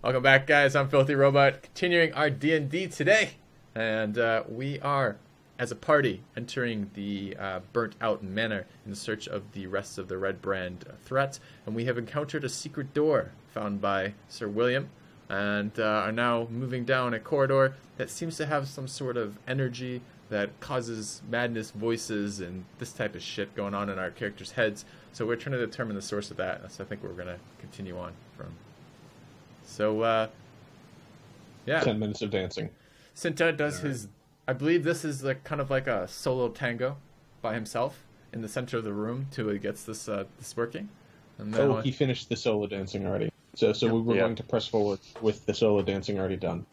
Welcome back, guys. I'm FilthyRobot, continuing our D&D today. And we are, as a party, entering the burnt-out manor in search of the rest of the Red Brand threat. And we have encountered a secret door found by Sir William, and are now moving down a corridor that seems to have some sort of energy that causes madness, voices, and this type of shit going on in our characters' heads. So we're trying to determine the source of that. So I think we're going to continue on from. So, yeah. 10 minutes of dancing. Sinta does his... I believe this is like kind of like a solo tango by himself in the center of the room till he gets this working. And then he finished the solo dancing already. So we were going to press forward with the solo dancing already done.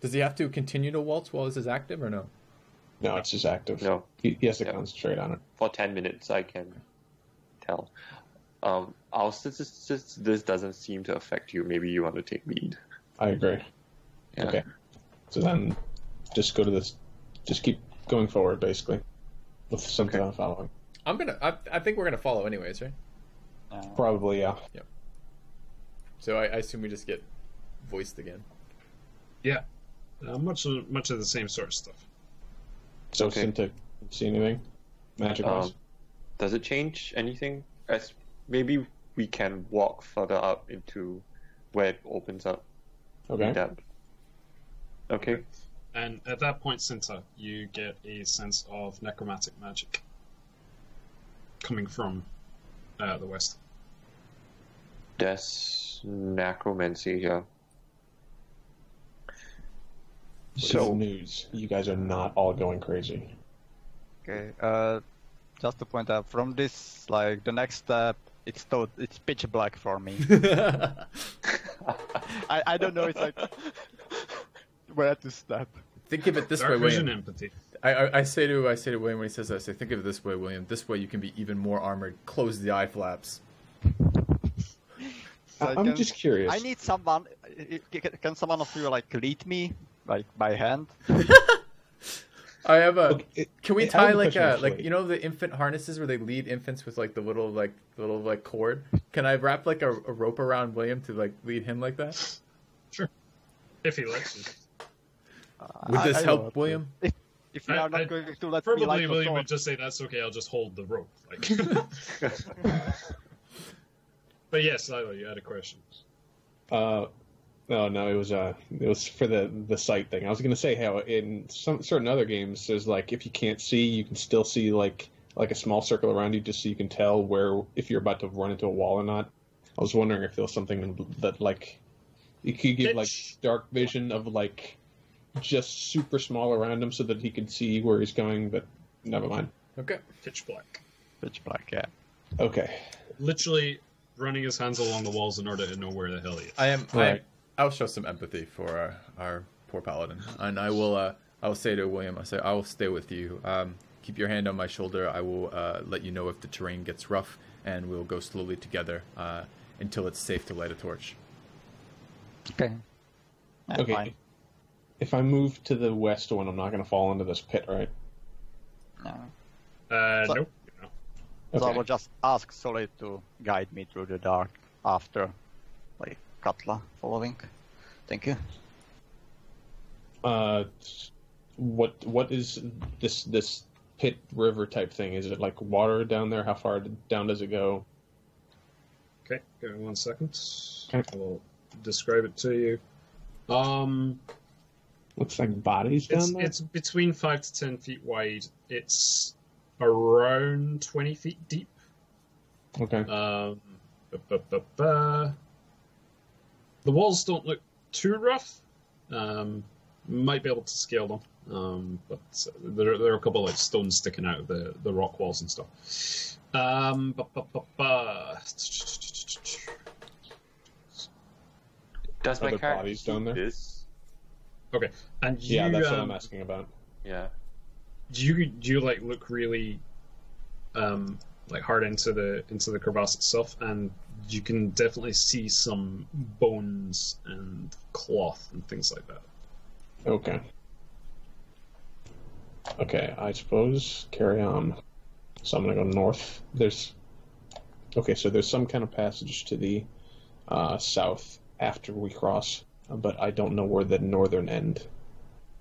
Does he have to continue to waltz while this is active or no? No, it's just active. No. He has to concentrate on it. For 10 minutes, I can tell. Aust, this doesn't seem to affect you. Maybe you want to take lead. I agree. Yeah. Okay. So then, just go to this. Just keep going forward, basically, with something following. I think we're gonna follow anyways, right? Probably, yeah. Yep. So I assume we just get voiced again. Yeah. Much of the same sort of stuff. So, Sinta, see anything? Magic-wise? Does it change anything? Maybe we can walk further up into where it opens up. Okay. Okay. And at that point, Sinta, you get a sense of necromantic magic coming from the west. There's necromancy here. So, news. You guys are not all going crazy. Okay. Just to point out, from this, like the next step, it's pitch black for me. I don't know. It's like where to start. Think of it this way, William. Empathy. I say to William when he says that, I say, think of it this way, William. This way you can be even more armored. Close the eye flaps. I'm just curious. I need someone. Can someone of you like lead me, like by hand? I have a. Can we tie like you know the infant harnesses where they lead infants with like the little cord? Can I wrap like a rope around William to like lead him like that? Sure, if he lets you. Would this help, William? If you are not going to let probably me like William would just say that's okay. I'll just hold the rope. Like. But yes, Lilo, you had a question. No, it was for the sight thing. I was going to say how in some certain other games, there's like if you can't see, you can still see like a small circle around you, just so you can tell where if you're about to run into a wall or not. I was wondering if there was something that like you could give like dark vision of like just super small around him so that he could see where he's going. But never mind. Okay. Pitch black. Pitch black. Yeah. Okay. Literally running his hands along the walls in order to know where the hell he is. I am. Right. I'll show some empathy for our poor paladin, and I will say to William, I will stay with you. Keep your hand on my shoulder. I will let you know if the terrain gets rough, and we'll go slowly together until it's safe to light a torch. Okay. Okay. Fine. If I move to the west one, I'm not going to fall into this pit, right? No. Nope. No. So I will just ask Solid to guide me through the dark after, like. Kuthla following. Thank you. What is this pit river type thing? Is it like water down there? How far down does it go? Okay, give me 1 second. Okay. I will describe it to you. Looks like bodies down there. It's between 5 to 10 feet wide. It's around 20 feet deep. Okay. The walls don't look too rough. Might be able to scale them, but there are a couple of like stones sticking out of the rock walls and stuff. Does my character bodies down there? This? Okay, and you, yeah, that's what I'm asking about. Yeah. Do you like look really like hard into the crevasse itself, and you can definitely see some bones and cloth and things like that. Okay. Okay, I suppose carry on. So I'm gonna go north. There's some kind of passage to the south after we cross. but I don't know where the northern end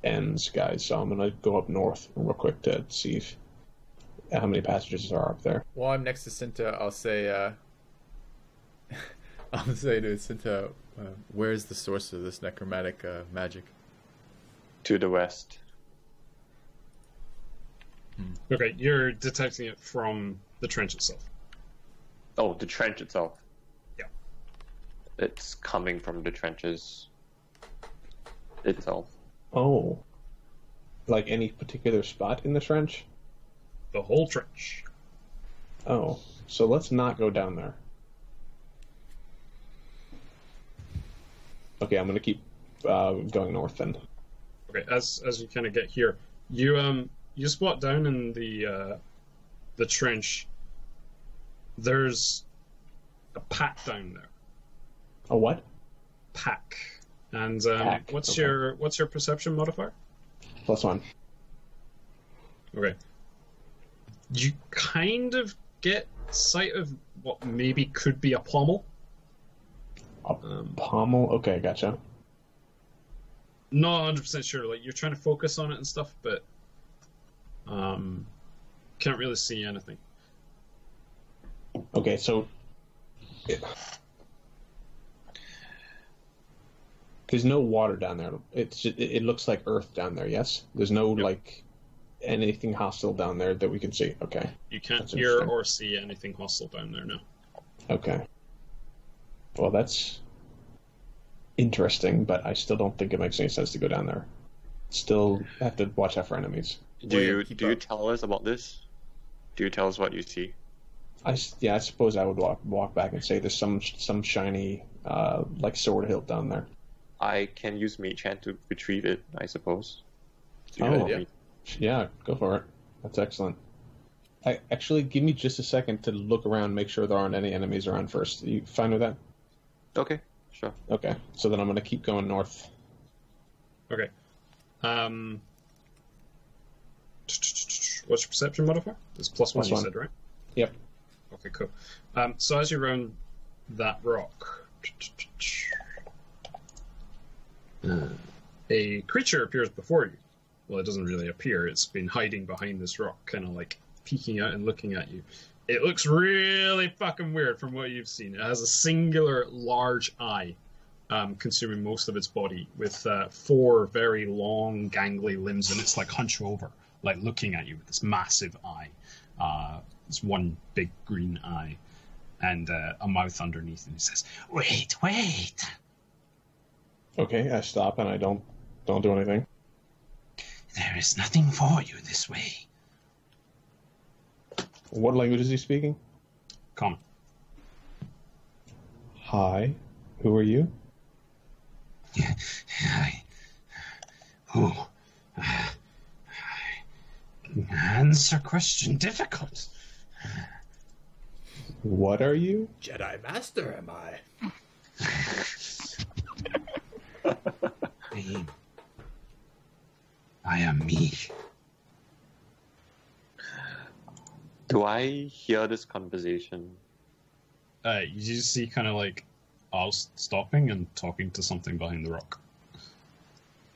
ends, guys. So I'm gonna go up north real quick to see how many passages are up there. While I'm next to Sinta, I'll say, I'll say to Sinta, where's the source of this necromantic magic? To the west. Okay, you're detecting it from the trench itself. Oh, the trench itself. Yeah. It's coming from the trenches itself. Oh, like any particular spot in the trench? The whole trench. Oh, so let's not go down there. Okay, I'm gonna keep going north then. Okay, as you kind of get here, you spot down in the trench. There's a pack down there. A what? Pack. And Pack, what's okay. your perception modifier? +1. Okay. You kind of get sight of what maybe could be a pommel. Pommel? Okay, gotcha. Not 100% sure. Like, you're trying to focus on it and stuff, but can't really see anything. Okay, so there's no water down there. It looks like earth down there. Yes, there's no like anything hostile down there that we can see. Okay, You can't That's hear interesting. or see anything hostile down there now. okay. Well, that's interesting, but I still don't think it makes any sense to go down there. Still have to watch out for enemies. Do William, you keep do you up. tell us about this? Do you tell us what you see? I suppose I would walk back and say there's some shiny like sword hilt down there. I can use Mage Hand to retrieve it, I suppose. Do you Oh, want yeah. me- Yeah, go for it. That's excellent. Actually, give me just a second to look around, make sure there aren't any enemies around first. You fine with that? Okay, sure. Okay, so then I'm going to keep going north. Okay. What's your perception modifier? It's +1, you +1. said, right? Yep. Okay, cool. So as you round that rock, a creature appears before you. Well, it doesn't really appear. It's been hiding behind this rock, kind of like peeking out and looking at you. It looks really fucking weird from what you've seen. It has a singular large eye, consuming most of its body, with 4 very long, gangly limbs, and it's like hunched over, like looking at you with this massive eye. This one big green eye, and a mouth underneath, and it says, "Wait, wait." Okay, I stop and I don't do anything. There is nothing for you this way. What language is he speaking? Common. Hi, who are you? Answer question difficult. What are you? Jedi Master, am I? I am me. Do I hear this conversation? You just see kind of like Aust stopping and talking to something behind the rock.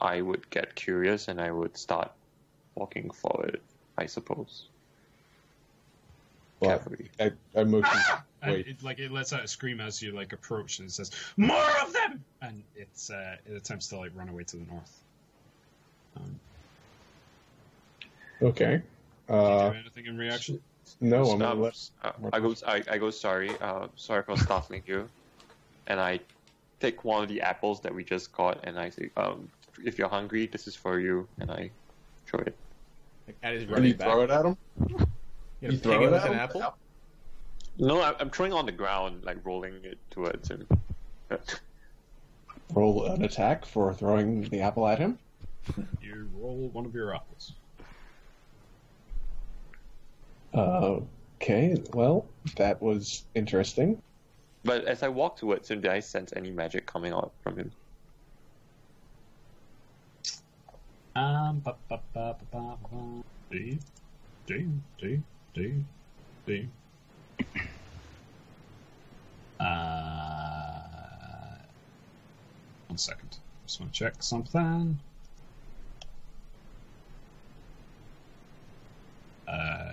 I would get curious and I would start walking forward, I suppose. Well, Carefully. I motion. And Wait. it lets out a scream as you like approach, and it says, "More of them!" And it attempts to like run away to the north. Okay. Do you do anything in reaction? No, I'm gonna let. I go sorry. Sorry for startling you. And I take one of the apples that we just caught, and I say, if you're hungry, this is for you. And I throw it. Like, at his And you running back. throw it at him? You You throw throw it it with at an him? apple? No, I'm throwing on the ground, like rolling it towards him. Roll an attack for throwing the apple at him. You roll one of your apples. Okay, well, that was interesting. But as I walk towards him, did I sense any magic coming out from him? 1 second. Just want to check something.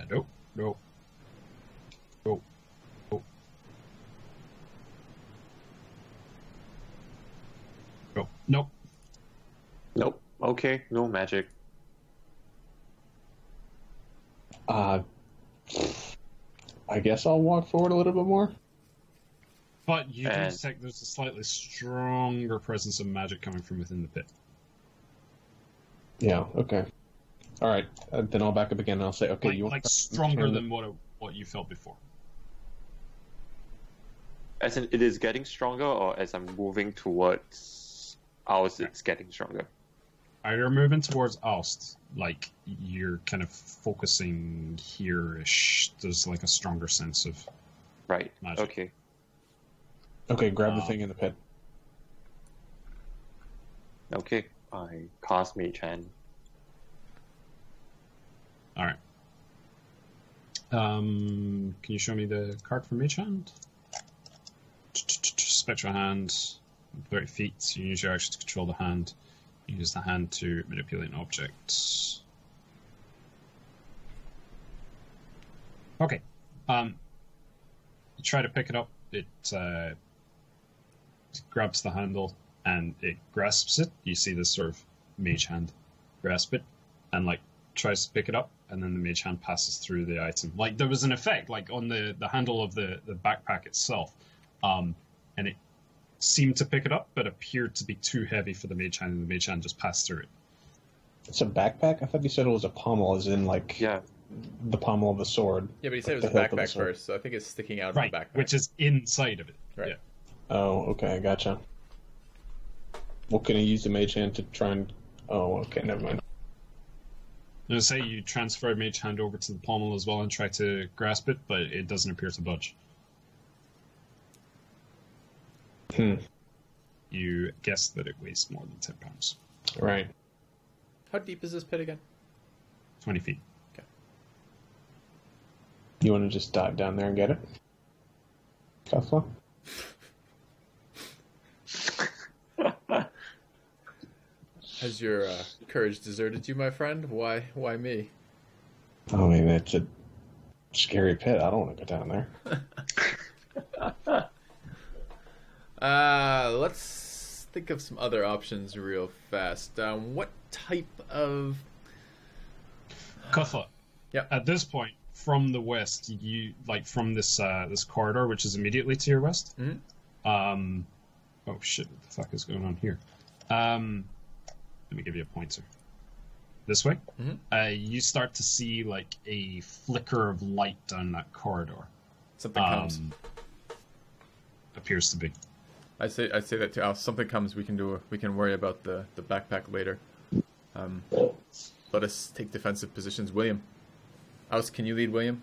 Nope. Nope. Nope. Nope. Nope. Nope. Nope. Okay, no magic. I guess I'll walk forward a little bit more. But you do detect there's a slightly stronger presence of magic coming from within the pit. Yeah, okay. Alright, then I'll back up again and I'll say, okay, you want... Like stronger than what you felt before. As in, it is getting stronger, or as I'm moving towards ours, it's getting stronger? Either moving towards Aust, like you're kind of focusing here-ish. There's like a stronger sense of Right, magic. okay. Okay, grab the thing in the pit. Okay, I cast Mage Hand. Alright. Can you show me the card for Mage Hand? Spectral Hand, 30 feet. So you use your action to control the hand. You use the hand to manipulate an object. Okay. You try to pick it up. It grabs the handle and it grasps it. You see this sort of mage hand grasp it and like tries to pick it up, and then the mage hand passes through the item. Like there was an effect like on the handle of the backpack itself, and it seemed to pick it up but appeared to be too heavy for the mage hand, and the mage hand just passed through it. It's a backpack? I thought you said it was a pommel, as in like the pommel of a sword. Yeah, but he said like it was a backpack first, so I think it's sticking out of the backpack. Which is inside of it. Right. Yeah. Oh, okay, gotcha. Well, can I use the mage hand to try and... Oh, okay, never mind. I'm going to say you transfer mage hand over to the pommel as well and try to grasp it, but it doesn't appear to budge. You guess that it weighs more than 10 pounds. Right. How deep is this pit again? 20 feet. Okay. You want to just dive down there and get it? Kuthla? Has your courage deserted you, my friend? Why me? I mean, it's a scary pit. I don't want to go down there. Let's think of some other options real fast. What type of... Kuthla. Yep. At this point, from the west, you like from this this corridor, which is immediately to your west. Mm-hmm. Oh shit! What the fuck is going on here? Let me give you a pointer. This way. Mm-hmm. You start to see like a flicker of light down that corridor. Something comes. Appears to be. I say that too. Something comes. We can worry about the backpack later. Let us take defensive positions. William, Aust, can you lead William?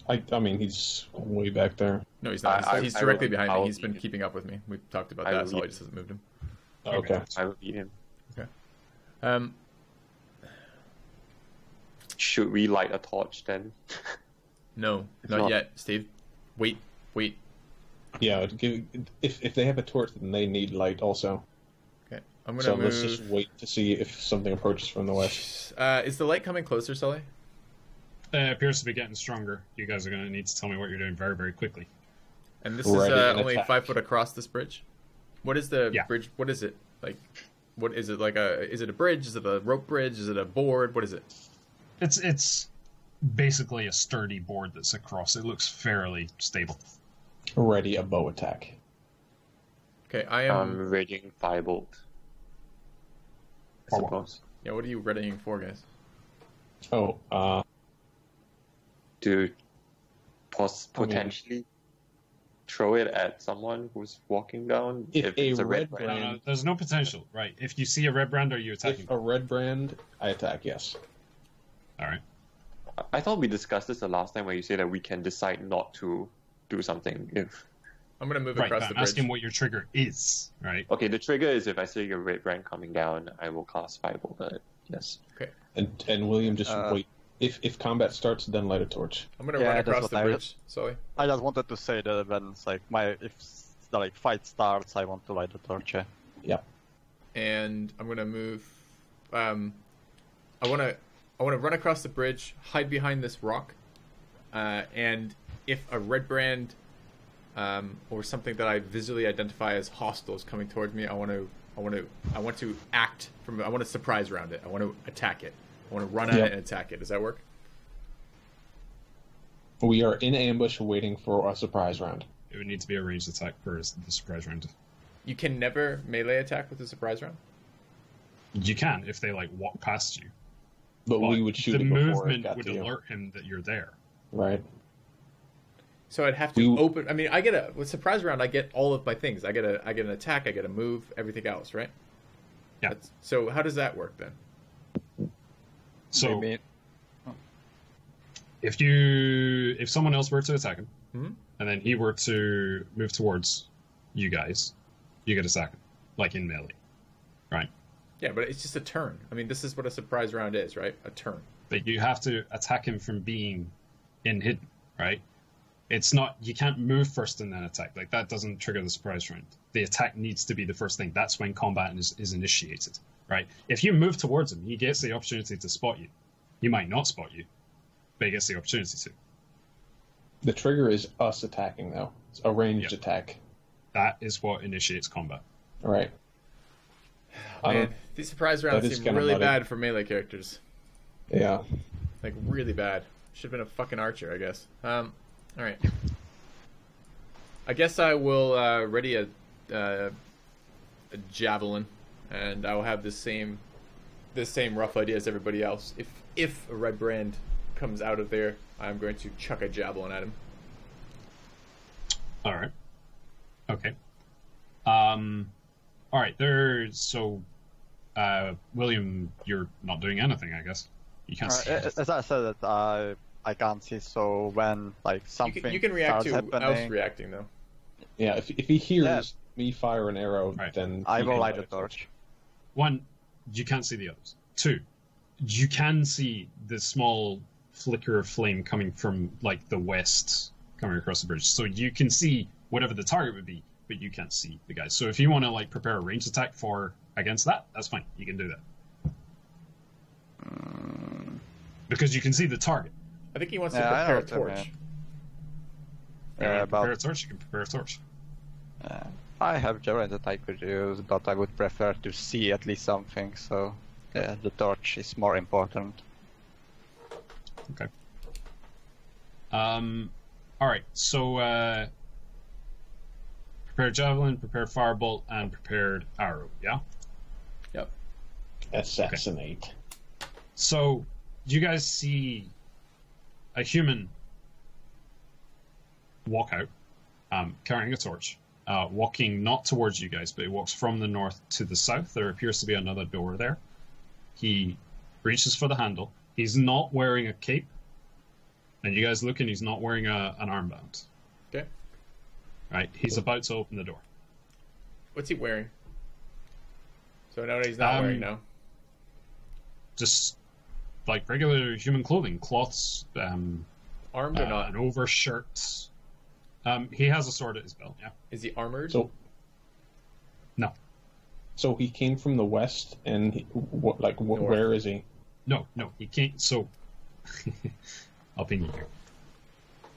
I mean, he's way back there. No, he's not. He's directly behind me. He's been him. keeping up with me. We've talked about that. So he just hasn't moved him. Okay. I will beat him. Okay. Should we light a torch then? No, not yet, Steve. Wait. Yeah, if they have a torch, then they need light also. Okay, I'm gonna So move. let's just wait to see if something approaches from the west. Is the light coming closer, Sully? Appears to be getting stronger. You guys are going to need to tell me what you're doing very, very quickly. And this Ready is and only attack. 5 foot across this bridge. What is the Yeah. bridge? What is it like? What is it like? Is it a bridge? Is it a rope bridge? Is it a board? What is it? It's basically a sturdy board that's across. It looks fairly stable. Ready a bow attack. Okay, I am. I'm readying firebolt. I suppose. Yeah, what are you readying for, guys? Oh, To potentially throw it at someone who's walking down. If it's a a red red brand- No, there's no potential, right? If you see a red brand, are you attacking? if a red brand, I attack, yes. All right. I thought we discussed this the last time where you say that we can decide not to do something if... I'm gonna move Right, across but the I'm bridge. asking what your trigger is, right? Okay, the trigger is if I see a red brand coming down, I will cast firebolt at it. Yes. And William, just If combat starts, then light a torch. I'm gonna Yeah, run that's across what the I bridge, Sully. I just wanted to say that when it's like if the fight starts, I want to light the torch. Yeah. Yep. And I'm gonna move. I wanna run across the bridge, hide behind this rock, and if a red brand or something that I visually identify as hostile is coming towards me, I want to act from. I want to surprise round it. I want to attack it. I want to run at it and attack it. Does that work? We are in ambush waiting for a surprise round. It would need to be a ranged attack for the surprise round. You can never melee attack with a surprise round? You can if they walk past you. But we would shoot the it before it movement got would to you. alert him that you're there. Right. So I'd have to open. I mean, I get with surprise round. I get all of my things. I get an attack. I get a move. Everything else, right? Yeah. So how does that work then? So if someone else were to attack him, and then he were to move towards you guys, you get a second, in melee, right? Yeah, but it's just a turn. I mean, this is what a surprise round is, right? A turn. But you have to attack him from being in hidden, right? It's not, you can't move first and then attack. That doesn't trigger the surprise round. The attack needs to be the first thing. That's when combat is initiated, right? If you move towards him, he gets the opportunity to spot you. He might not spot you, but he gets the opportunity to. The trigger is us attacking, though. It's a ranged attack. That is what initiates combat. Right. Man, these surprise rounds seem really bad for melee characters. Yeah. Really bad. Should have been a fucking archer, I guess. Alright. I guess I will ready a javelin, and I will have the same rough idea as everybody else. If a red brand comes out of there, I'm going to chuck a javelin at him. Alright. Okay. Alright, William, you're not doing anything, I guess. You can't see. As I said, that I can't see. So when something you can react to happening, Aust reacting though. Yeah, if he hears me fire an arrow, then I will light a torch. 1, you can't see the others. 2, you can see the small flicker of flame coming from the west, coming across the bridge. So you can see whatever the target would be, but you can't see the guys. So if you want to prepare a ranged attack against that, that's fine. You can do that. Because you can see the target. I think he wants to prepare a torch. Prepare a torch, you can prepare a torch. I have javelin that I could use, but I would prefer to see at least something, so the torch is more important. Okay. Alright, so prepare javelin, prepare firebolt, and prepared arrow, yeah? Yep. Assassinate. Okay. So, you guys see a human walk out, carrying a torch, walking not towards you guys, but he walks from the north to the south. There appears to be another door there. He reaches for the handle. He's not wearing a cape, and you guys look and he's not wearing an armband. Okay. Right, he's about to open the door. What's he wearing? So now he's not wearing now. Just regular human clothing, cloths, armed or not? An overshirt. He has a sword at his belt. Yeah. Is he armored? No. So he came from the west, and where is he? No, he can't. So I'll ping you here.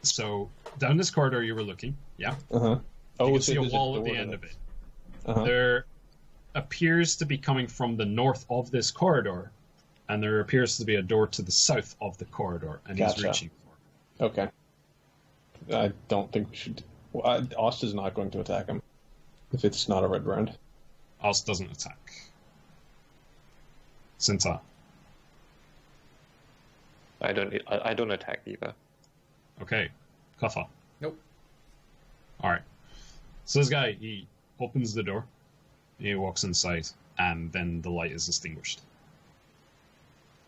So down this corridor you were looking, yeah. Oh, you can see a wall at the end of it. There appears to be coming from the north of this corridor, and there appears to be a door to the south of the corridor, and he's reaching for it. Okay. I don't think we should. Aust is not going to attack him if it's not a red brand. Aust doesn't attack. Sinta. I don't attack either. Okay. Kuthla. Nope. Alright. So this guy, he opens the door, he walks inside, and then the light is extinguished.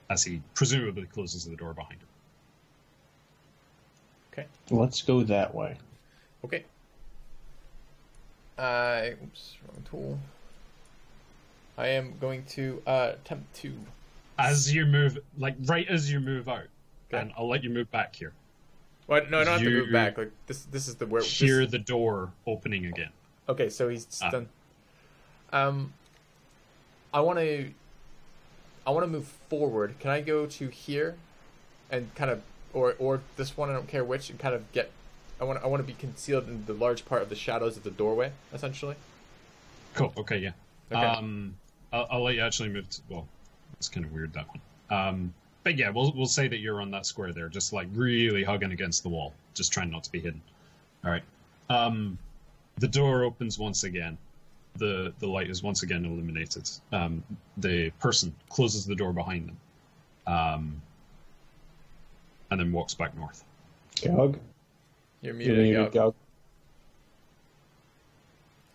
As he presumably closes the door behind him. Okay. Let's go that way. Okay. Oops, wrong tool. I am going to attempt to... As you move, right as you move out, and I'll let you move back here. Well, no, I don't have to move back. Like this is the where. Hear the door opening again. Okay, so he's done. I want to move forward. Can I go to here, and kind of, or this one? I don't care which, and kind of get. I want to be concealed in the large part of the shadows of the doorway, essentially. Cool. Okay. Yeah. Okay. I'll let you actually move. Well, it's kind of weird that one. But yeah, we'll say that you're on that square there, just like really hugging against the wall, just trying not to be hidden. All right. The door opens once again. The light is once again illuminated. The person closes the door behind them, and then walks back north. Gog? You're muted, Gog.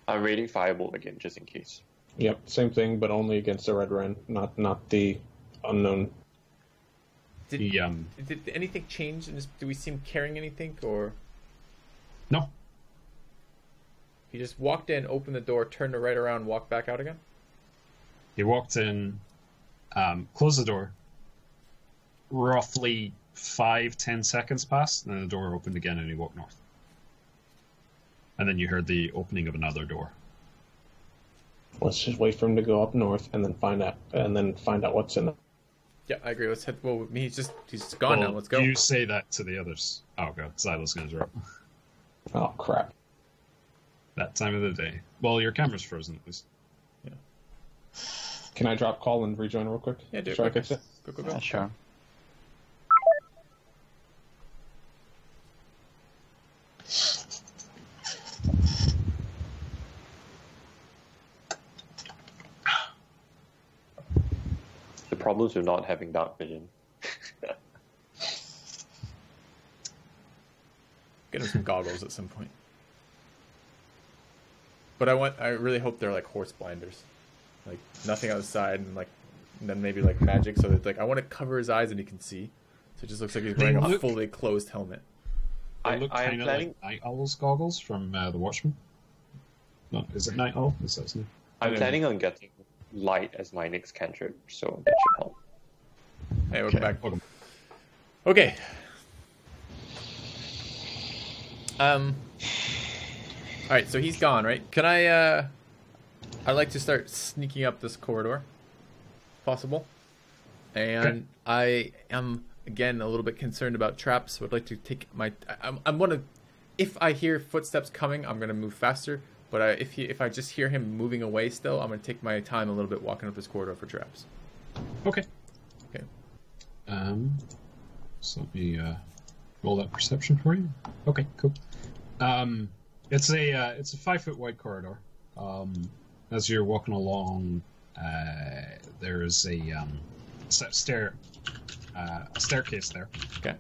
I'm raiding Firebolt again, just in case. Yep, same thing, but only against the Red Ren, not the unknown. Did anything change? Do we see him carrying anything, or no? He just walked in, opened the door, turned it right around, walked back out again? He walked in, closed the door. Roughly 5-10 seconds passed, and then the door opened again and he walked north. And then you heard the opening of another door. Let's just wait for him to go up north and then find out what's in it. Yeah, I agree. Let's head. Well, he's gone now. Let's go. You say that to the others. Oh god, Xylo's gonna interrupt. Oh crap. That time of the day. Well, your camera's frozen at least. Yeah. Can I drop call and rejoin real quick? Yeah, do it. Try to fix it? Go. Yeah, sure. The problems with not having dark vision. Get him some goggles at some point. But I really hope they're like horse blinders, like nothing outside, and then maybe like magic, so that I want to cover his eyes and he can see, so it just looks like he's wearing a fully closed helmet. They look kind of like Night Owl's goggles from The Watchmen. No, is it Night Owl? Is that his name? I'm planning on getting light as my next cantrip, so that should help. Hey, welcome back. Okay. All right, so he's gone, right? Can I'd like to start sneaking up this corridor, if possible. And okay. I am again a little bit concerned about traps, so I'd like to take my. I'm gonna, if I hear footsteps coming, I'm gonna move faster. But if I just hear him moving away still, I'm gonna take my time a little bit walking up this corridor for traps. Okay. Okay. So let me roll that perception for you. Okay, cool. It's a 5 foot wide corridor. As you're walking along, there is a staircase there. Okay.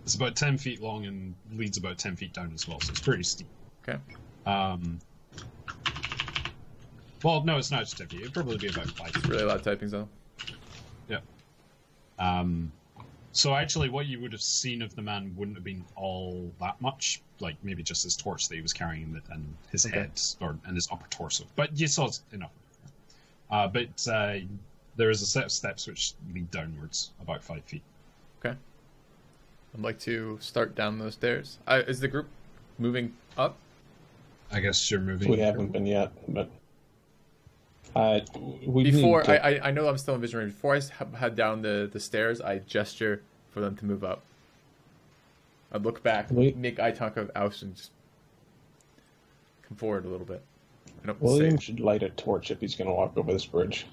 It's about 10 feet long and leads about 10 feet down as well, so it's pretty steep. Okay. Well, no, it's not just 10 feet. It'd probably be about 5 feet. It's really a lot of typing, though. Yeah. So actually, what you would have seen of the man wouldn't have been all that much. Like maybe just his torch that he was carrying and his head and his upper torso. But you saw enough. But there is a set of steps which lead downwards about 5 feet. Okay. I'd like to start down those stairs. Is the group moving up? I guess you're moving. We haven't been yet, but I know I'm still in vision range. Before I head down the stairs, I gesture for them to move up. I look back, make eye contact with Aust, and just come forward a little bit. William should light a torch if he's going to walk over this bridge.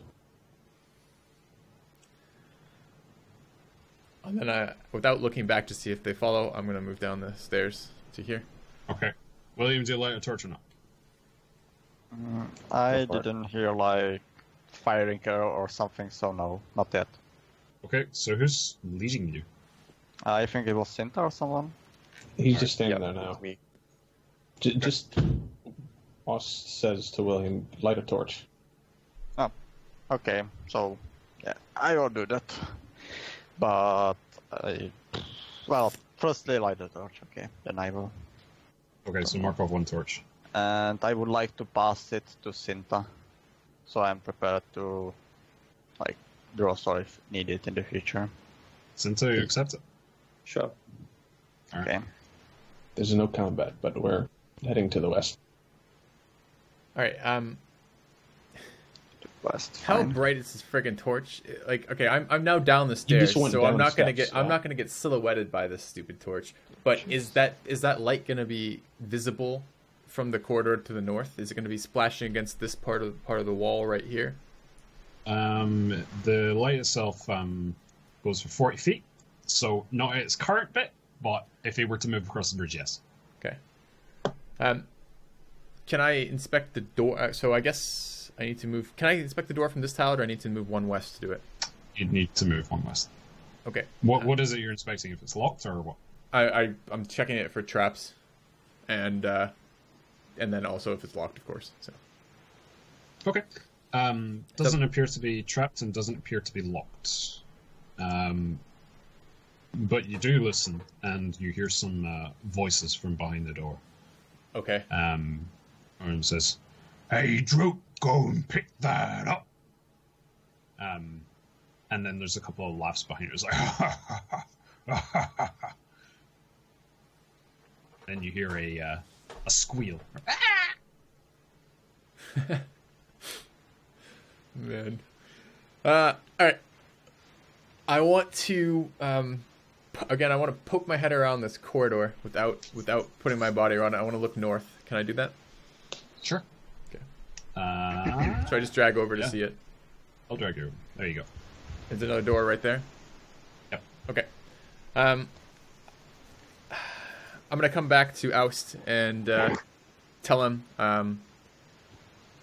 And then, without looking back to see if they follow, I'm going to move down the stairs to here. Okay. William, do you light a torch or not? I didn't hear like firing or something, so no, not yet. Okay, so who's leading you? I think it was Sinta or someone. He's just standing there now. Me. Just Aust says to William, light a torch. Oh, okay. So, yeah, I will do that. But firstly light the torch. Okay, then I will. Okay, so mark off one torch. And I would like to pass it to Sinta, so I'm prepared to, draw sword if needed in the future. Sinta, you accept it? Sure. All right. Okay. There's no combat, but we're heading to the west. All right. West. How Fine. bright is this friggin' torch? Like, okay, I'm now down the stairs, just went so down I'm not gonna steps, get I'm yeah. not gonna get silhouetted by this stupid torch. But is that light gonna be visible from the corridor to the north? Is it gonna be splashing against this part of the wall right here? The light itself goes for 40 feet, so not at its current bit, but if it were to move across the bridge, yes. Okay. Can I inspect the door? So I guess I need to move. Can I inspect the door from this tile, or I need to move one west to do it? You'd need to move one west. Okay. What is it you're inspecting? If it's locked or what? I'm checking it for traps, and then also if it's locked, of course. So. Okay. Doesn't appear to be trapped and doesn't appear to be locked. But you do listen, and you hear some voices from behind the door. Okay. One says, "Hey, Droop, go and pick that up." And then there's a couple of laughs behind it. It's like, ha ha ha ha ha ha ha. Then you hear a squeal. Man. All right. I want to again. I want to poke my head around this corridor without putting my body around it. I want to look north. Can I do that? Sure. Okay. So So I just drag over to see it. I'll drag you over. There you go. There's another door right there. Yep. Okay. I'm gonna come back to Aust and tell him.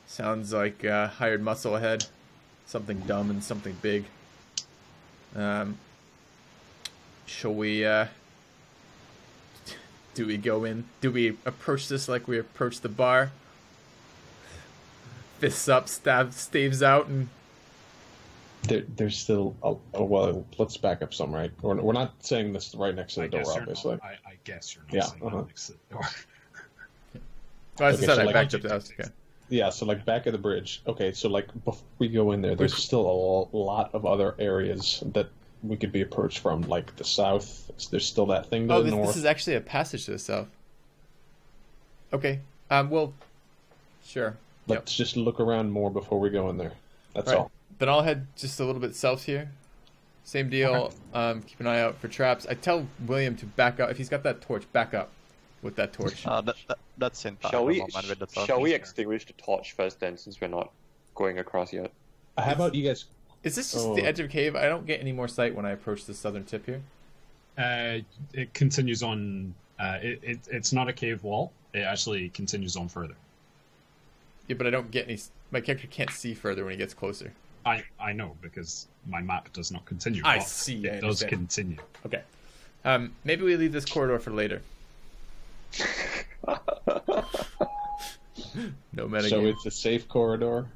Sounds like hired muscle ahead. Something dumb and something big. Shall we? Do we go in? Do we approach this like we approach the bar? Fists up, staves out, and There's still well. Let's back up some, right? We're not saying this right next to the door, obviously. I guess you're not Yeah, saying that next to the door. well, as Okay, I said, so I like- backed up the house. Okay. Yeah, so like back of the bridge. Okay, so like before we go in there, there's still a lot of other areas that we could be approached from, like the south. There's still that thing to Oh, the north. this is actually a passage to the south. Okay. Well, sure. Let's just look around more before we go in there. That's Right. all. Then I'll head just a little bit south here. Same deal. Keep an eye out for traps. I tell William to back up. If he's got that torch, back up with that torch. That's Sinta. Shall at the we? moment with the Shall we torches. extinguish the torch first, then, since we're not going across yet? How about you guys? Is this just the edge of a cave? I don't get any more sight when I approach the southern tip here. It continues on. It's not a cave wall. It actually continues on further. Yeah, but I don't get any. My character can't see further when he gets closer. I know because my map does not continue. I but see, I It does understand. continue. Okay. Maybe we leave this corridor for later. No metagame. So it's a safe corridor.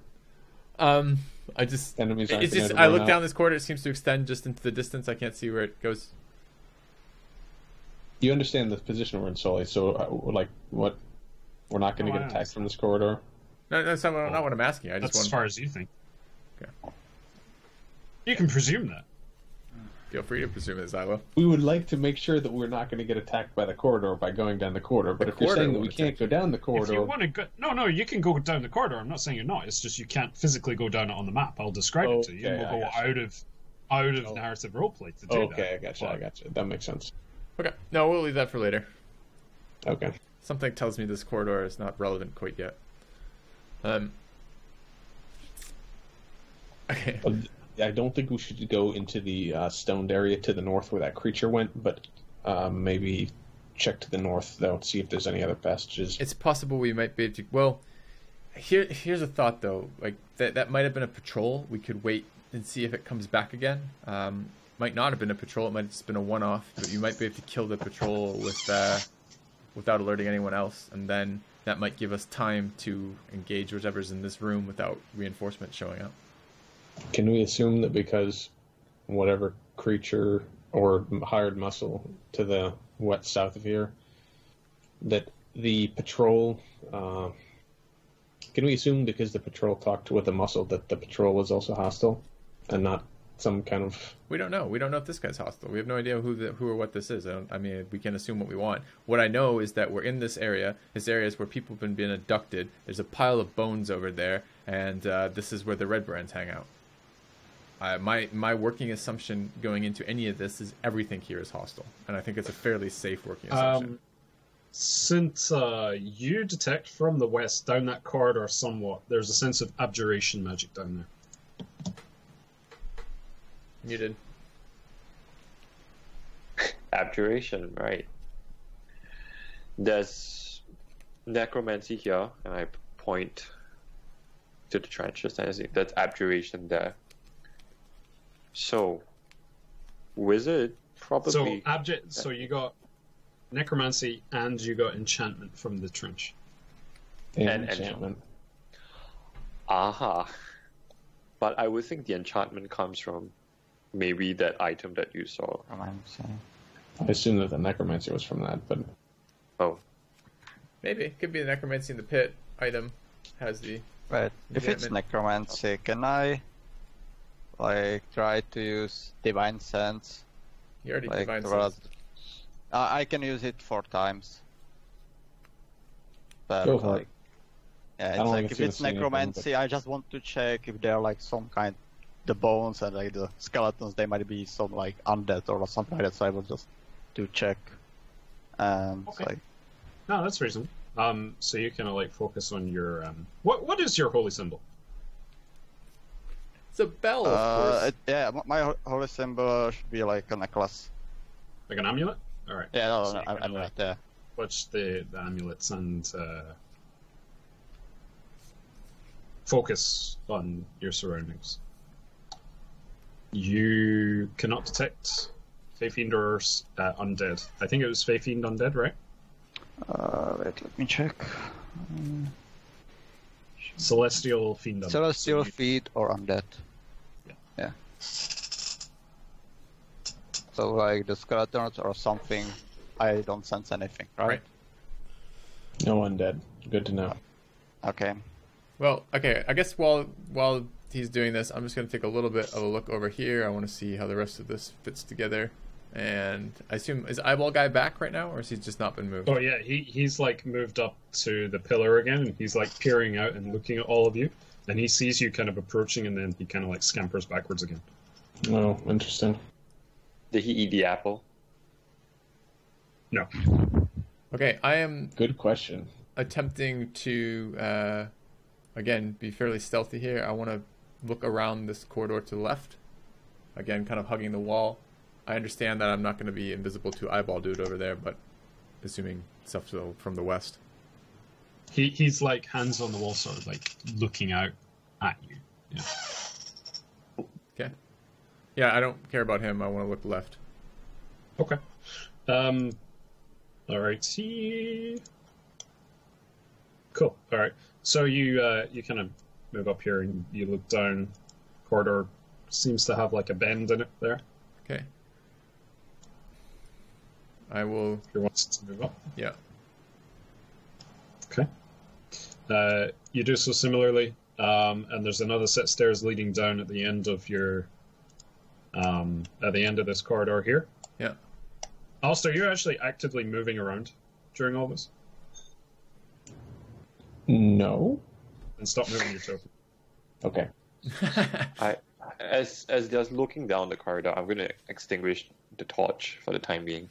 I just Enemies aren't it's gonna just run I look out. down this corridor. It seems to extend just into the distance. I can't see where it goes. You understand the position we're in, Sully. So, like, what? We're not going to No, get I attacked from this corridor. No, that's not what I'm asking. I just That's as want far as you think. Okay. You can presume that. feel free to presume it, Xylo. We would like to make sure that we're not going to get attacked by the corridor by going down the corridor. But The if you're saying corridor that we won't can't attack go down the If corridor, you want to go, no, you can go down the corridor. I'm not saying you're not. It's just you can't physically go down it on the map. I'll describe it to you. Okay, We'll I go gotcha. out of narrative roleplay to do that. okay, I gotcha. That makes sense. Okay. No, we'll leave that for later. Okay. Something tells me this corridor is not relevant quite yet. Okay. I don't think we should go into the stoned area to the north where that creature went, but maybe check to the north, though, see if there's any other passages. It's possible we might be able to... Well, here's a thought, though. Like, that might have been a patrol. We could wait and see if it comes back again. Might not have been a patrol. It might have just been a one-off. But you might be able to kill the patrol without alerting anyone else. And then that might give us time to engage whatever's in this room without reinforcement showing up. Can we assume that because whatever creature or hired muscle to the west south of here, that the patrol... can we assume because the patrol talked with the muscle that the patrol was also hostile and not some kind of... We don't know. We don't know if this guy's hostile. We have no idea who or what this is. I mean, we can assume what we want. What I know is that we're in this area. This area is where people have been being abducted. There's a pile of bones over there, and this is where the Red Brands hang out. My working assumption going into any of this is everything here is hostile, and I think it's a fairly safe working assumption. Since you detect from the west down that corridor somewhat, there's a sense of abjuration magic down there. Muted. Abjuration, right. There's necromancy here, and I point to the trenches, and I say that's abjuration there. So, wizard probably... So you got necromancy and you got enchantment from the trench. And enchantment. Aha. But I would think the enchantment comes from maybe that item that you saw. I assume that the necromancy was from that, but... Oh. Maybe. It could be the necromancy in the pit item has the... Right. If it's enchantment. necromancy, can I try to use divine sense? You already Like, divine rather- sense. I can use it 4 times. But Go for it. yeah, it's don't like think if it's it's gonna see anything, necromancy, I just want to check if they're like some kind, the bones and like the skeletons, they might be some like undead or something like that. So I will just do check, and Okay. like No, that's reasonable. So you kind of like focus on your what is your holy symbol? It's a bell, of course. my holy symbol should be like a necklace. Like an amulet? All right. Yeah, So you I'm kinda, right like, there. Watch the amulets and focus on your surroundings. You cannot detect Fey Fiend or undead. I think it was Fey Fiend undead, right? Wait, let me check. Celestial Fiend undead. Celestial So you- feet or undead. Yeah. So like the skeletons or something, I don't sense anything, right? Right. No undead. Good to know. Okay. Well, okay. I guess while he's doing this, I'm just going to take a little bit of a look over here. I want to see how the rest of this fits together. And I assume, is Eyeball Guy back right now, or has he just not been moved? Oh yeah, he's like moved up to the pillar again, and he's like peering out and looking at all of you, and he sees you kind of approaching, and then he kind of like scampers backwards again. Oh, interesting. Did he eat the apple? No. Okay, I am Good question. attempting to, again, be fairly stealthy here. I want to look around this corridor to the left. Again, kind of hugging the wall. I understand that I'm not going to be invisible to Eyeball Dude over there, but assuming stuff from the west. He's like hands on the wall, sort of like looking out at you. Yeah. Okay. Yeah, I don't care about him. I want to look left. Okay. Alrighty. Cool. All right. So you kind of move up here and you look down. Corridor seems to have like a bend in it there. Okay. I will... If you want to move up. Yeah. Okay. You do so similarly, and there's another set of stairs leading down at the end of your, at the end of this corridor here. Yeah. Aust, are you actually actively moving around during all this? No. And stop moving your token. Okay. As they're looking down the corridor, I'm going to extinguish the torch for the time being.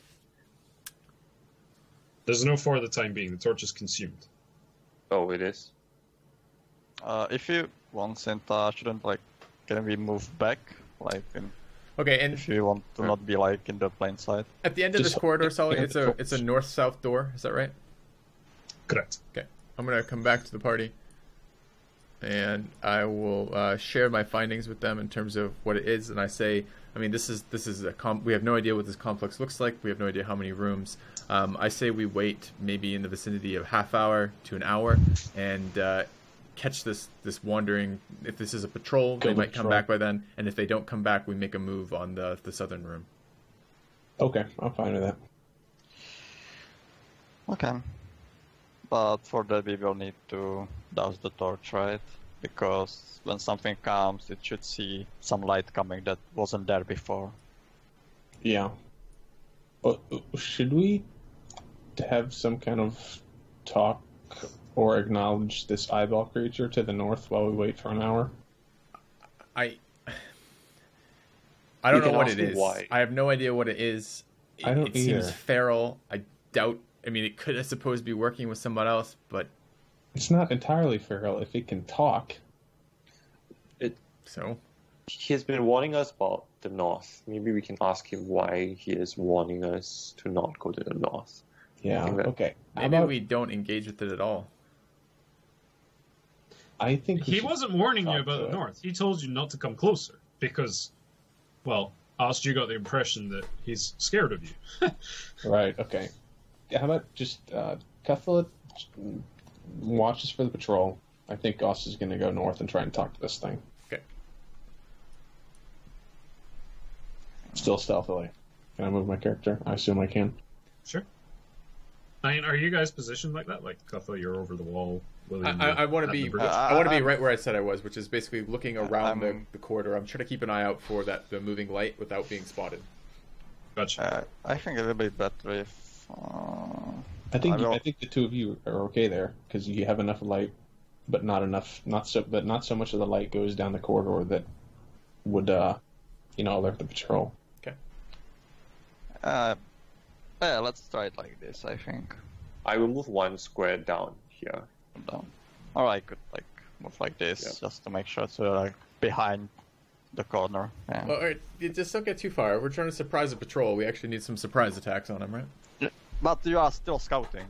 There's no for the time being. The torch is consumed. Oh, it is? If you want Sinta, shouldn't like can we move back? Like Okay, and if you want to not be like in the plain sight. at the end of this Just- corridor, Sully, yeah, it's a north-south door. Is that right? Correct. Okay. I'm going to come back to the party, and I will share my findings with them in terms of what it is. And I say, I mean, this is we have no idea what this complex looks like. We have no idea how many rooms. I say we wait maybe in the vicinity of half hour to an hour and catch this wandering. If this is a patrol, they Kill the might come patrol. back by then. And if they don't come back, we make a move on the southern room. Okay, I'm fine with that. Okay. But for that we will need to douse the torch, right? because when something comes, it should see some light coming that wasn't there before. Yeah. Should we have some kind of talk or acknowledge this eyeball creature to the north while we wait for an hour? I don't know what it is. Why. I have no idea what it is. I don't It seems either. feral. I doubt. I mean, it could, I suppose, be working with someone else, but It's not entirely feral if it can talk. so. He has been warning us about the north. Maybe we can ask him why he is warning us to not go to the north. Yeah, think that- okay. How Maybe about- we don't engage with it at all. I think we He should wasn't warning you talk about to the it. north. He told you not to come closer because, well, Aust, you got the impression that he's scared of you. Right, okay. How about just Kuthla watches for the patrol. I think Aust is going to go north and try and talk to this thing. Okay. Still stealthily. Can I move my character? I assume I can. Sure. I mean, are you guys positioned like that? Like, Kuthla, you're over the wall. William, I want to at be. the bridge? I want to be right where I said I was, which is basically looking around I'm- the corridor. I'm trying to keep an eye out for the moving light without being spotted. Gotcha. I think it would be better if. I think I will- I think the two of you are okay there because you have enough light, but not enough. Not so much of the light goes down the corridor that would alert the patrol. Yeah, let's try it like this. I think. I will move one square down here. Down. Or I could like move like this Yeah. just to make sure it's like behind the corner. Yeah. Well, all right, you just don't get too far. We're trying to surprise a patrol. We actually need some surprise attacks on him, right? But you are still scouting.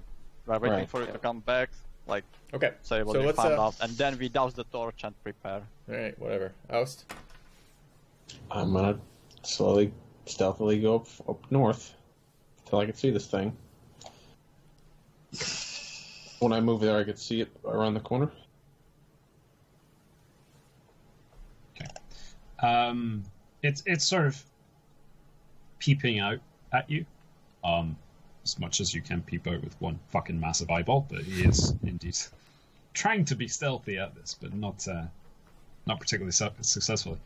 We are waiting Right. for you to come back. Like Okay. say what So you let's, found out, and then we douse the torch and prepare. All right, whatever. Oust. I'm gonna slowly, stealthily go up north until I can see this thing. When I move there, I can see it around the corner. It's sort of peeping out at you, as much as you can peep out with one fucking massive eyeball. But he is indeed trying to be stealthy at this, but not particularly successfully.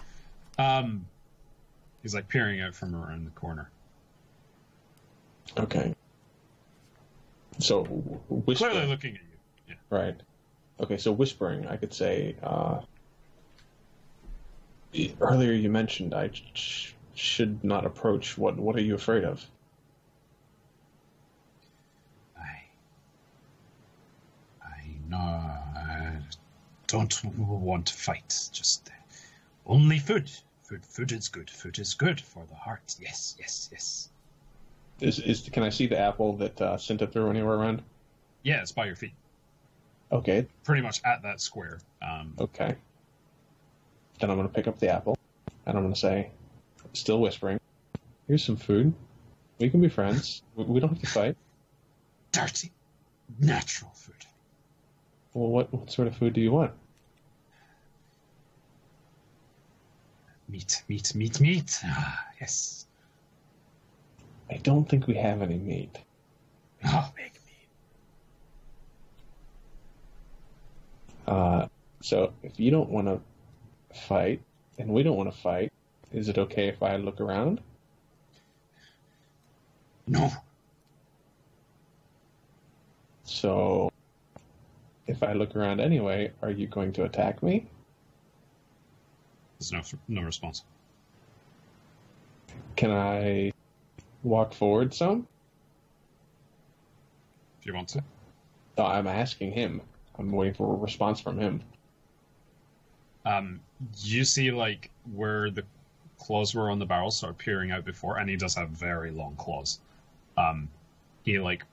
He's like peering out from around the corner. Okay. So whispering, Clearly looking at you. Yeah. right? Okay, so whispering, I could say. Earlier, you mentioned I should not approach. What are you afraid of? I don't want to fight. Just only food. Food is good. Food is good for the heart. Yes, yes, yes. Can I see the apple that Sinta threw anywhere around? Yeah, it's by your feet. Okay, Pretty much at that square. okay. Then I'm going to pick up the apple, and I'm going to say, still whispering, here's some food. We can be friends. We don't have to fight. Dirty, natural food. Well, what sort of food do you want? Meat. Ah, yes. I don't think we have any meat. Oh, make me. So if you don't want to fight, and we don't want to fight, is it okay if I look around? No. So if I look around anyway, are you going to attack me? There's no response. Can I walk forward some? If you want to. No, I'm asking him. I'm waiting for a response from him. You see, like, where the claws were on the barrel start peering out before, and he does have very long claws. He, like,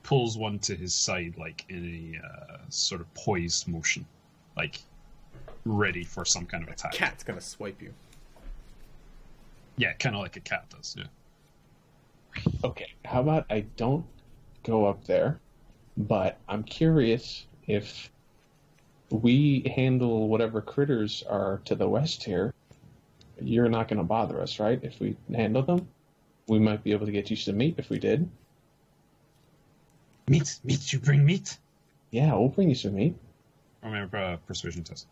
pulls one to his side, like, in a sort of poised motion. Like, ready for some kind of attack. Cat's gonna swipe you. Yeah, kind of like a cat does, yeah. Okay, how about I don't go up there, but I'm curious if we handle whatever critters are to the west here, you're not going to bother us, right? If we handle them, we might be able to get you some meat if we did. Meat, you bring meat? Yeah, we'll bring you some meat. I mean, persuasion test.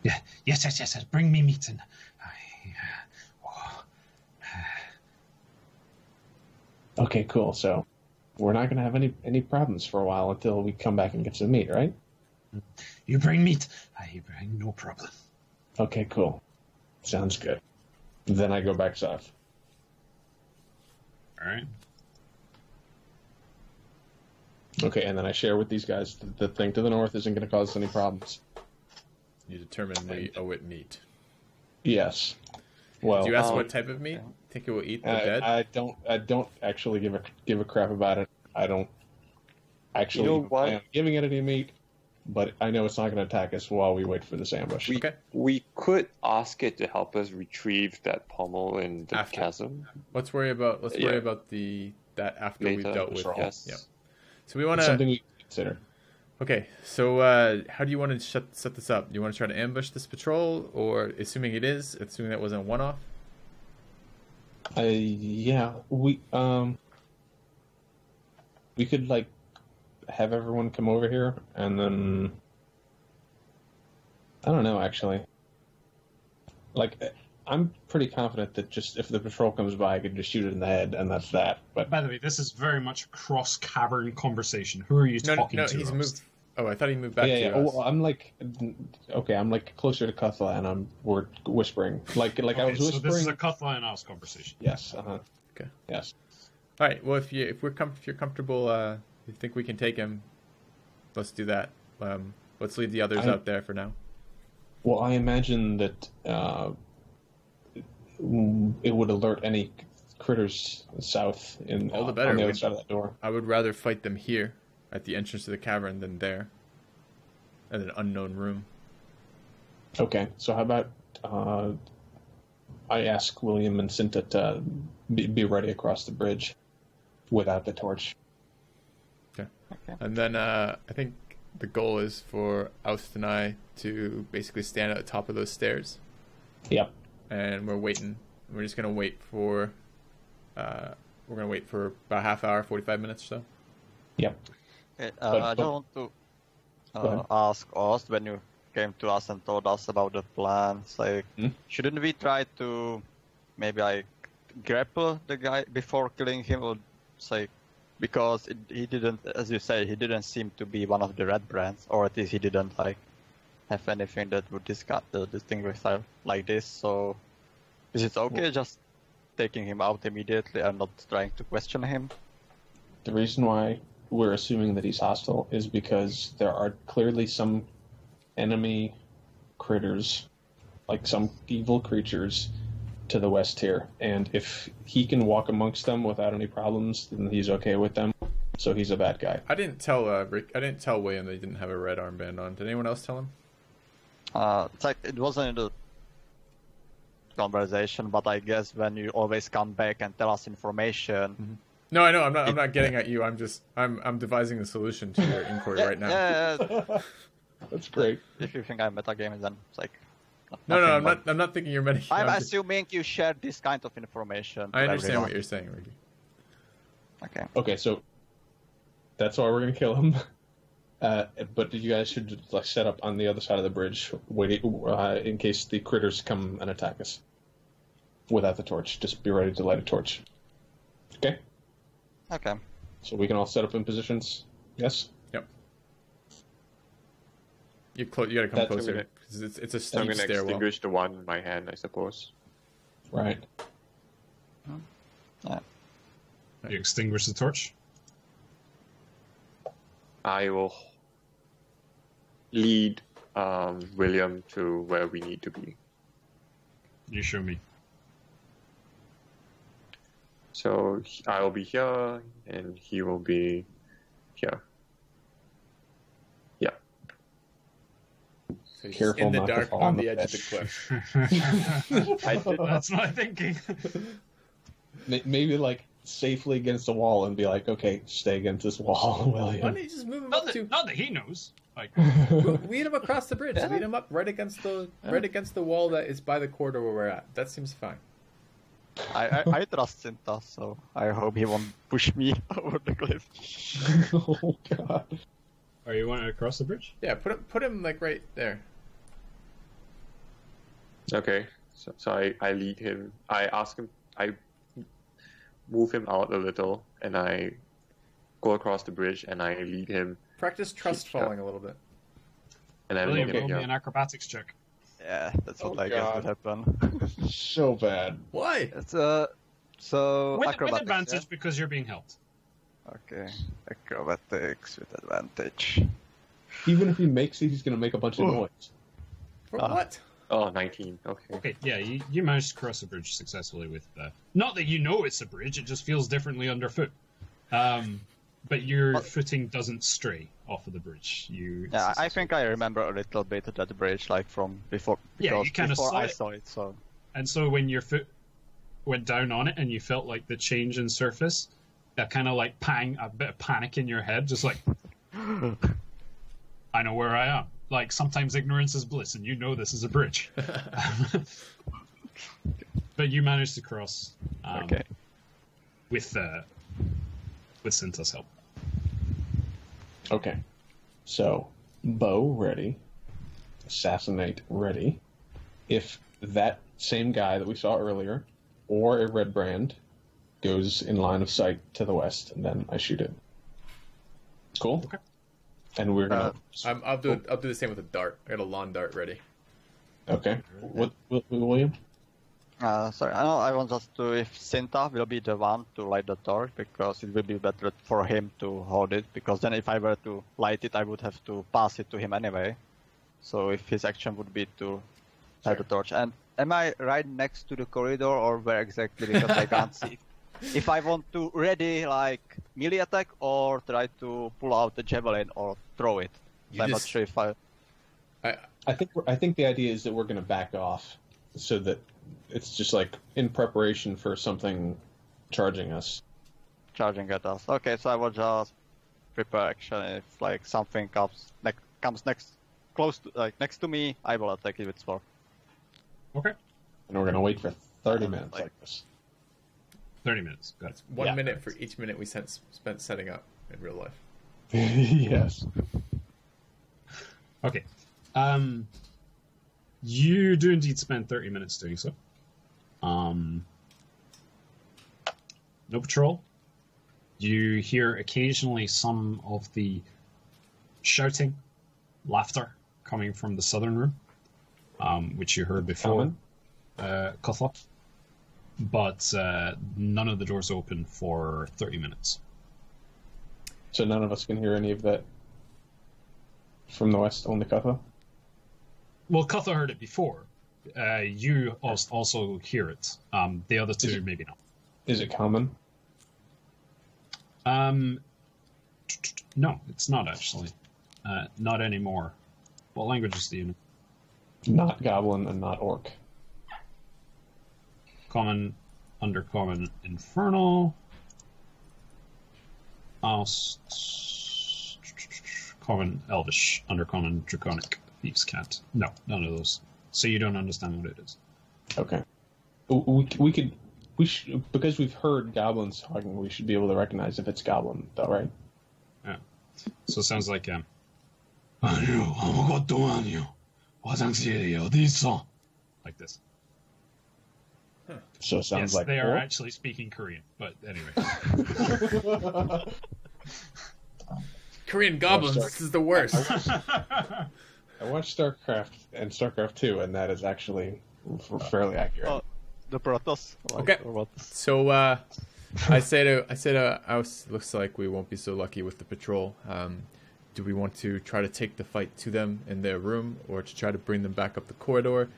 Yeah. Yes. Bring me meat and. Okay, cool. So we're not going to have any problems for a while until we come back and get some meat, right? You bring meat. I bring no problem. Okay, cool. Sounds good. Then I go back south. All right. Okay, and then I share with these guys the thing to the north isn't going to cause us any problems. You determine we owe it meat. Yes. Well, do you ask what type of meat? Think it will eat the dead? I don't actually give a crap about it. I don't actually plan on giving it any meat, but I know it's not going to attack us while we wait for this ambush. We could ask it to help us retrieve that pommel in the chasm. Let's worry about that after Later, we've dealt with. Yes. Yeah. So we want to something we can consider. Okay, so how do you want to set this up? Do you want to try to ambush this patrol, or assuming that wasn't a one-off? Yeah, we could like have everyone come over here, and then I don't know actually. Like, I'm pretty confident that just if the patrol comes by, I could just shoot it in the head, and that's that. But by the way, this is very much a cross-cavern conversation. Who are you talking to? No, he's moved. Oh, I thought he moved back to us. Well, I'm like closer to Kuthla, and we're whispering. Like I was whispering. So this is a Kuthla and Aust conversation. Yes. Okay. Yes. All right. Well, if you're comfortable, you think we can take him, let's do that. Let's leave the others out there for now. Well, I imagine that it would alert any critters south on the other side of that door. I would rather fight them here at the entrance to the cavern than there in an unknown room. Okay, so how about I ask William and Sinta to be ready across the bridge without the torch. Okay. And then I think the goal is for Aust and I to basically stand at the top of those stairs. Yep. And we're waiting. We're just going to wait for... we're going to wait for about half hour, 45 minutes or so. Yep. I don't want to ask Aust when you came to us and told us about the plans. Like, shouldn't we try to maybe grapple the guy before killing him? Or say, because he didn't, as you say, he didn't seem to be one of the red brands, or at least he didn't have anything that would distinguish him like this. So, is it okay just taking him out immediately and not trying to question him? The reason why we're assuming that he's hostile is because there are clearly some enemy critters, like some evil creatures, to the west here. And if he can walk amongst them without any problems, then he's okay with them. So he's a bad guy. I didn't tell William that he didn't have a red armband on. Did anyone else tell him? It's like it wasn't in the conversation, but I guess when you always come back and tell us information. Mm-hmm. No, I know. I'm not getting at you. I'm devising a solution to your inquiry right now. Yeah. That's great. If you think I'm metagaming, then it's like. No, I'm not thinking you're metagaming. I'm assuming you share this kind of information. I understand what you're saying, Ricky. Okay. Okay, so that's why we're gonna kill him. But you guys should set up on the other side of the bridge, waiting in case the critters come and attack us. Without the torch, just be ready to light a torch. Okay. Okay. So we can all set up in positions. Yes. Yep. You gotta come closer because it's a steep stairwell. I'm gonna extinguish the one in my hand, I suppose. Right. You extinguish the torch? I will lead William to where we need to be. You show me. So I will be here, and he will be here. Yeah. So he's Careful in the not to dark fall on on the the edge of the cliff. That's my thinking. Maybe safely against the wall and be like, okay, stay against this wall, William. Why don't you just move him Not up to? that he knows. Lead him across the bridge. Lead him up right against the wall that is by the corridor where we're at. That seems fine. I trust Sinta, so I hope he won't push me over the cliff. Oh god. Are you wanting to cross the bridge? Yeah, put him like right there. Okay, so I lead him. I ask him. I move him out a little, and I go across the bridge, and I lead him. Practice trust falling a little bit. And I William, lead roll him. me an acrobatics check. Yeah, that's what Oh, I guess God. would happen. So bad. Why? It's so With acrobatics, advantage because you're being helped. yeah? Okay, acrobatics with advantage. Even if he makes it, he's going to make a bunch of noise. For what? Oh, 19. Okay. Okay, yeah, you managed to cross the bridge successfully with not that you know it's a bridge, it just feels differently underfoot. But your footing doesn't stray off of the bridge. Yeah, I think I remember a little bit of that bridge, like from before. Yeah, you because kinda before saw I it. saw it. So And so when your foot went down on it and you felt like the change in surface, that kind of like a bit of panic in your head, just like, I know where I am. Like, sometimes ignorance is bliss, and you know this is a bridge. But you managed to cross okay. with Sinta's help. Okay. So, bow ready. Assassinate ready. If that same guy that we saw earlier, or a red brand, goes in line of sight to the west, and then I shoot it. Cool? Okay. And we're gonna... I'll do the same with a dart. I got a lawn dart ready. Okay. What, William? Sorry, I want just to, if Sinta will be the one to light the torch, because it will be better for him to hold it, because then if I were to light it, I would have to pass it to him anyway. So if his action would be to light the torch. And am I right next to the corridor, or where exactly, because I can't see? If I want to ready, like, melee attack, or try to pull out the javelin, or throw it. So I'm not sure if I... I think the idea is that we're gonna back off, so that it's just like in preparation for something charging us. Charging at us. Okay, so I will just prepare action. If like something comes next, close to, like next to me, I will attack it with sword. Okay. And we're gonna wait for 30 minutes like this. 30 minutes. Got it. It's 1 Yeah. minute for each minute we spent setting up in real life. Yes. Okay. You do indeed spend 30 minutes doing so. No patrol. You hear occasionally some of the shouting, laughter coming from the southern room, which you heard before, Kuthla. But none of the doors open for 30 minutes. So none of us can hear any of that from the west, only Kuthla? Well, Kuthla heard it before. You also hear it. The other two, maybe not. Is it common? No, it's not actually. Not anymore. What languages do you know? Not goblin and not orc. Common, Undercommon, Infernal, Aust, Common, Elvish, Undercommon, Draconic, Thieves' Cant. No, none of those. So you don't understand what it is. Okay. We should, because we've heard goblins talking, we should be able to recognize if it's goblin, though, right? Yeah. So it sounds like like this. So it sounds Yes, like they are orc? actually speaking Korean, but anyway. Korean goblins, sorry. this is the worst. I watched StarCraft and StarCraft 2, and that is actually fairly accurate. The Protoss. Okay. So I say to Aust, looks like we won't be so lucky with the patrol. Do we want to try to take the fight to them in their room, or to try to bring them back up the corridor?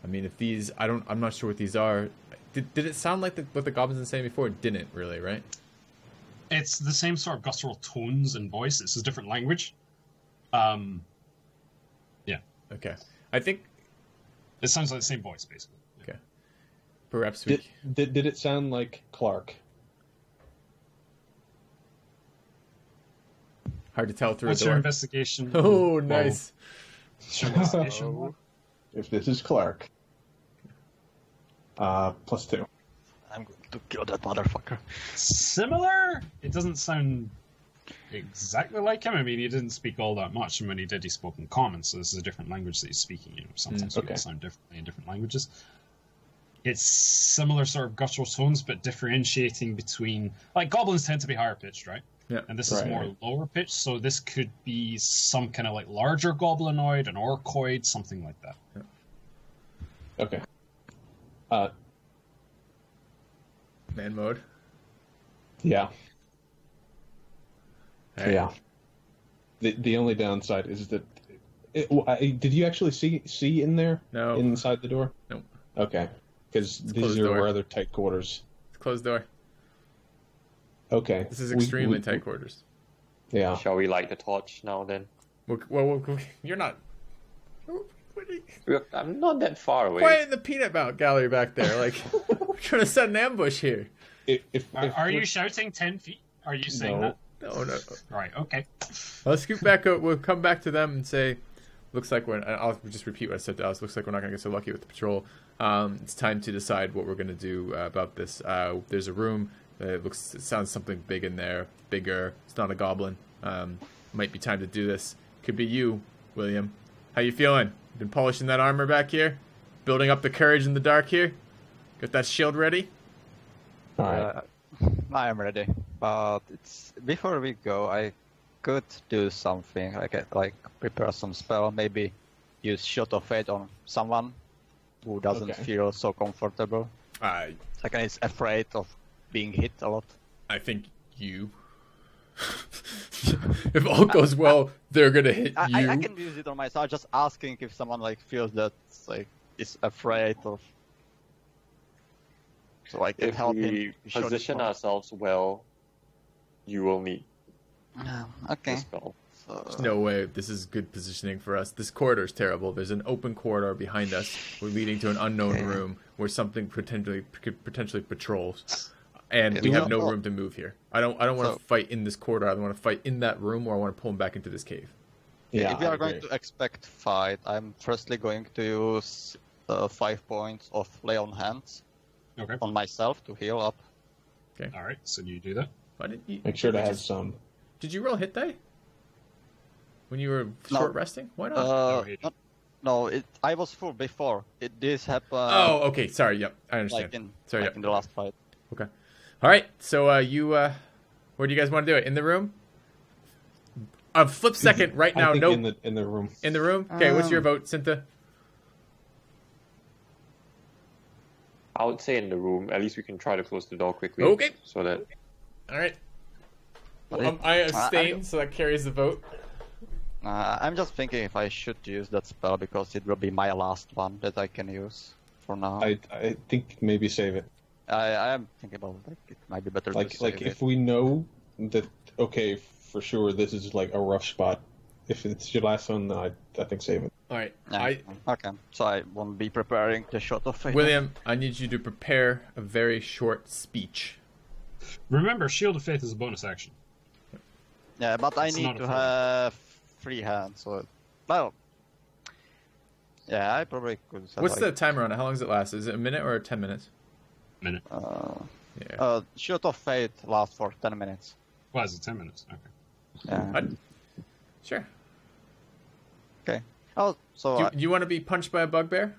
I mean, if these, I'm not sure what these are. Did it sound like what the goblins were saying before? It didn't really, right? It's the same sort of guttural tones and voice. It's a different language. Yeah. Okay. I think It sounds like the same voice, basically. okay. Perhaps we. Did it sound like Clark? Hard to tell through What's a your door. investigation? Oh, nice. What's your investigation? If this is Clark. +2. I'm going to kill that motherfucker. Similar? It doesn't sound exactly like him. I mean, he didn't speak all that much, and when he did, he spoke in common, so this is a different language that he's speaking. You know, sometimes people sound differently in different languages. It's similar sort of guttural tones, but differentiating between... Like, goblins tend to be higher pitched, right? Yeah. And this is more lower pitched, so this could be some kind of like larger goblinoid, an orcoid, something like that. Yeah. Okay. Man mode. Yeah. Hey. Yeah. The only downside is that... did you actually see in there? No. Inside the door? No. Okay. Because these closed are door. rather tight quarters. It's closed door. Okay. This is extremely tight quarters. Yeah. Shall we light the torch now then? Well, you're not... I'm not that far away. Quiet in the peanut gallery back there. Like, we're trying to set an ambush here. Are you shouting 10 feet? Are you saying that? No. Right, okay. Let's scoot back up. We'll come back to them and say, looks like I'll just repeat what I said to us. Looks like we're not going to get so lucky with the patrol. It's time to decide what we're going to do about this. There's a room. It sounds something big in there. Bigger. It's not a goblin. Might be time to do this. Could be you, William. How you feeling? Been polishing that armor back here? Building up the courage in the dark here? Got that shield ready? All right. I am ready, but before we go, I could do something like prepare some spell, maybe use Shield of Fate on someone who doesn't feel so comfortable. Like is afraid of being hit a lot. I think you. If all goes well, they're gonna hit you. I can use it on myself. Just asking if someone like feels that like is afraid of. So I can if help we him position ourselves well, you will need okay. the spell. There's no way this is good positioning for us. This corridor is terrible. There's an open corridor behind us. We're leading to an unknown room where something potentially patrols, and we have no room to move here. I don't want to fight in this corridor. I want to fight in that room, or I want to pull him back into this cave. Yeah, if we are going to expect fight, I'm firstly going to use 5 points of lay on hands on myself to heal up. Okay. All right. So you do that. Why didn't you make sure to have some? Did you roll hit die? When you were short resting? Why not? I was full before. This happened. Oh, okay. Sorry. Yep. I understand. In the last fight. Okay. All right. So where do you guys want to do it? In the room? Flip second right now. No. In the room. In the room. Okay. What's your vote, Sinta? I would say in the room. At least we can try to close the door quickly. Okay. So that. All right. Well, I abstain, so that carries the vote. I'm just thinking if I should use that spell because it will be my last one that I can use for now. I think maybe save it. I am thinking about it might be better to save it. If we know that for sure this is like a rough spot. If it's your last one, I think save it. All right. Okay. So I won't be preparing the Shot of Fate. William, I need you to prepare a very short speech. Remember, Shield of Faith is a bonus action. Yeah, but I need to have free hands. So, yeah, I probably could. What's the timer on it? How long does it last? Is it a minute or 10 minutes? Minute. Shield of Fate lasts for 10 minutes. Why is it 10 minutes? Okay. Yeah. Sure. Okay. Oh, so do you want to be punched by a bugbear?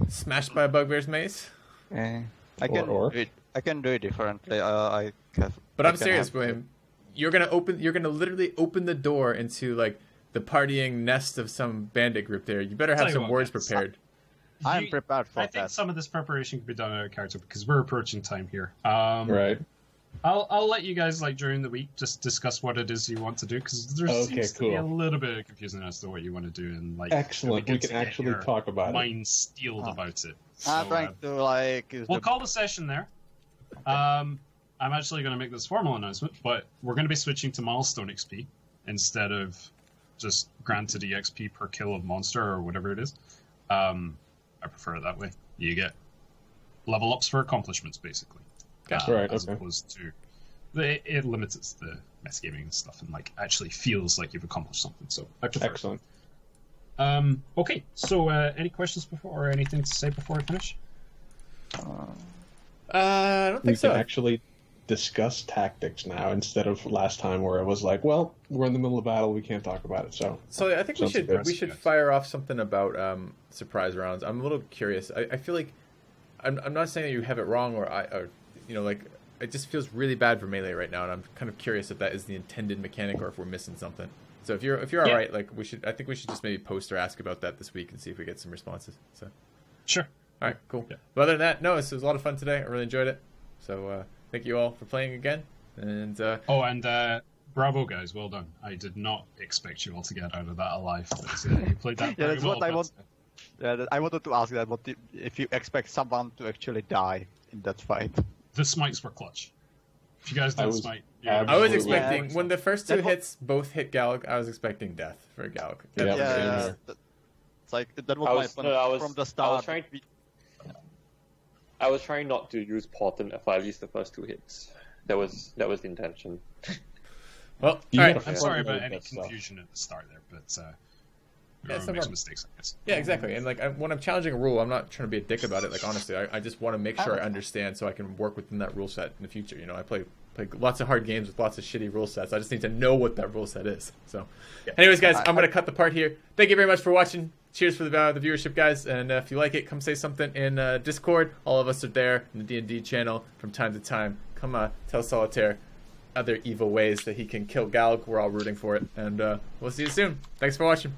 Smashed by a bugbear's mace? I can do it differently. But I'm serious, William. You're gonna literally open the door into like the partying nest of some bandit group there. You better have some words prepared. I'm prepared for that. I think some of this preparation can be done out of character because we're approaching time here. Right. I'll let you guys like during the week just discuss what it is you want to do because there seems to be a little bit of confusion as to what you want to do and like. Excellent. We can actually talk about it. Mind steeled about it. So, I'm trying to like. We'll call the session there. I'm actually going to make this formal announcement, but we're going to be switching to milestone XP instead of just granted EXP per kill of monster or whatever it is. I prefer it that way. You get level ups for accomplishments, basically. As opposed to it limits the metagaming and stuff and like actually feels like you've accomplished something. So I prefer. Excellent. Okay, so any questions before or anything to say before I finish? I don't We think so. can actually discuss tactics now instead of last time where it was like, well, we're in the middle of battle, we can't talk about it. So I think we Sounds should good. fire off something about surprise rounds. I'm a little curious. I feel like I'm not saying that you have it wrong or like it just feels really bad for melee right now, and I'm kind of curious if that is the intended mechanic or if we're missing something. So if you're all right, like I think we should just maybe post or ask about that this week and see if we get some responses. So Sure. all right, cool. Yeah. But other than that, no, this was a lot of fun today. I really enjoyed it. So thank you all for playing again. And Bravo, guys. Well done. I did not expect you all to get out of that alive. But, you played that Yeah, very that's well. what I want. Yeah, I wanted to ask that. What if you expect someone to actually die in that fight? The smites were clutch. If you guys didn't smite, I was Absolutely. expecting when the first two That wa- hits both hit Galg, I was expecting death for Galg. Yeah. Yeah, same here. it's like that was I my was- plan no, I was- from the I was start. trying- I was trying not to use Portent for at least the first 2 hits. That was the intention. Well, You all right. gotta I'm Yeah. sorry Yeah. about any That stuff. confusion at the start there, but we Yeah, all it's no make some problem. mistakes, I guess. Yeah, exactly. And like when I'm challenging a rule, I'm not trying to be a dick about it. Like honestly, I just want to make sure I understand so I can work within that rule set in the future. You know, I play lots of hard games with lots of shitty rule sets. I just need to know what that rule set is. So, anyways, guys, I'm gonna cut the part here. Thank you very much for watching. Cheers for the viewership, guys. And if you like it, come say something in Discord. All of us are there in the D&D channel from time to time. Come tell Solitaire other evil ways that he can kill Galg. We're all rooting for it. And we'll see you soon. Thanks for watching.